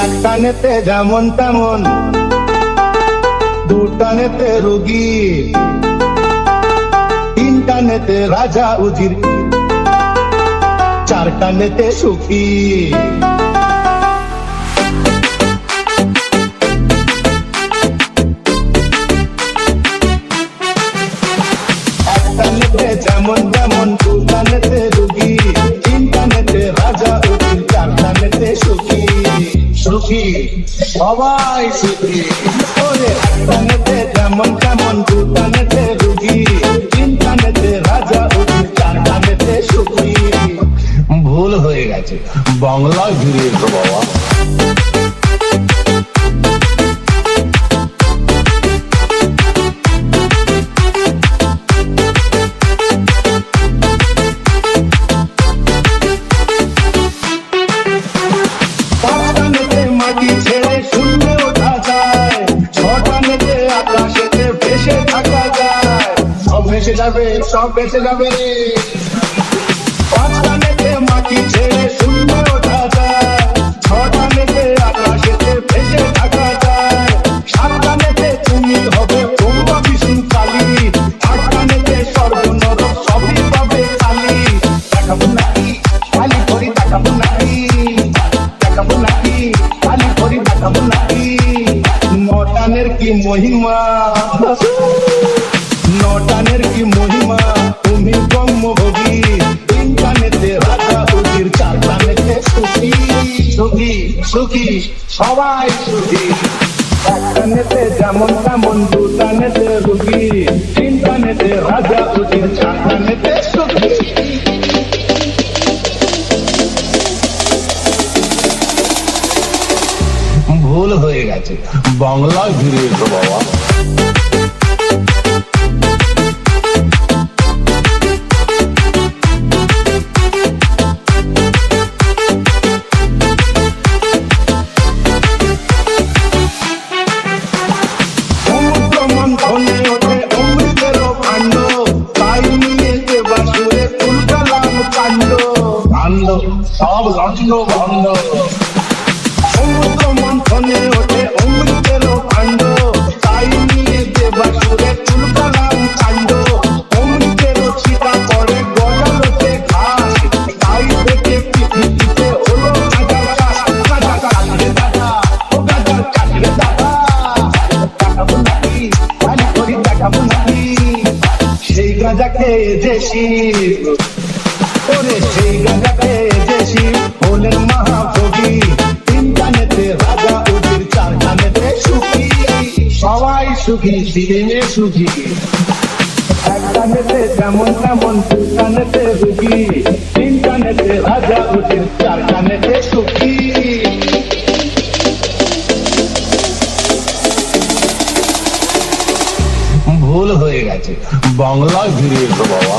একটানেতে যেমন তেমন, দুটানেতে রোগী, তিনটানেতে রাজা উজির, চারটানেতে সুখী। একটানেতে যেমন তেমন, দুটানেতে রোগী, তিনটানেতে রাজা উজির, চারটানেতে সুখী। সুখী সবাই সুখী। ওরে একটানেতে যেমন তেমন, দুটানেতে রোগী, তিনটানেতে রাজা উজির, চারটানেতে সুখী। ভুল হয়ে গেছে, বাংলায় ফিরে এসো বাবা। পাঁচটানেতে মাটি ছেড়ে শূন্যে ওঠা যায়, ছটানেতে আকাশেতে ভেসে থাকা যায়। সব ভেসে যাবে, সব ভেসে যাবে। পাঁচটানেতে মাটি ছেড়ে শূন্যে ওঠা যায়, ছটানেতে আকাশেতে ভেসে থাকা যায়। সাতটানেতে তুমি হবে ব্রহ্ম বিষ্ণু কালী, আটটানেতে সর্বনরক সবই পাবে খালি। দেখাবো নাকি খালি করি, দেখাবো নাকি, দেখাবো নাকি খালি করি, দেখাবো নাকি। নটানের কি মহিমা, নটানের কি মহিমা, তুমি ব্রহ্মভোগী। তিনটানেতে রাজা উজির, চারটানেতে সুখী। সুখী সুখী সবাই সুখী। একটানেতে যেমন তেমন, দুটানেতে রোগী, তিনটানেতে রাজা উজির, চারটানেতে সুখী। ভুল হয়ে গেছে, বাংলায় ফিরে এসো বাবা। সমুদ্র মন্থনে ওঠে অমৃতেরও ভাণ্ড, তাই নিয়ে দেবাসুরে তুলকালাম কাণ্ড। কাণ্ড সব লগ্ন ভণ্ড। সমুদ্র মন্থনে ওঠে অমৃতেরও ভাণ্ড, তাই নিয়ে দেবাসুরে তুলকালাম কাণ্ড। অমৃতেরও ছিটা পড়ে গজালোতে ঘাস, তাই থেকে পৃথিবীতে হলো গাজার চাষ। গাজা কাটরে দাদা, ও গাজা কাটরে দাদা, দেখাবো নাকি খালি করি, দেখাবো নাকি। সেই গাজা খেয়ে যে শিব, ওরে সেই গাজা খেয়ে যে শিব হলেন মহাভোগী। তিনটানেতে রাজা উজির, চারটানেতে সুখী। সবাই সুখী, দিনে সুখী। একটানেতে যেমন তেমন, দুটানেতে রোগী, তিনটানেতে রাজা উজির, চারটানেতে সুখী। ভুল হয়ে গেছে, বাংলায় ফিরে এসো বাবা।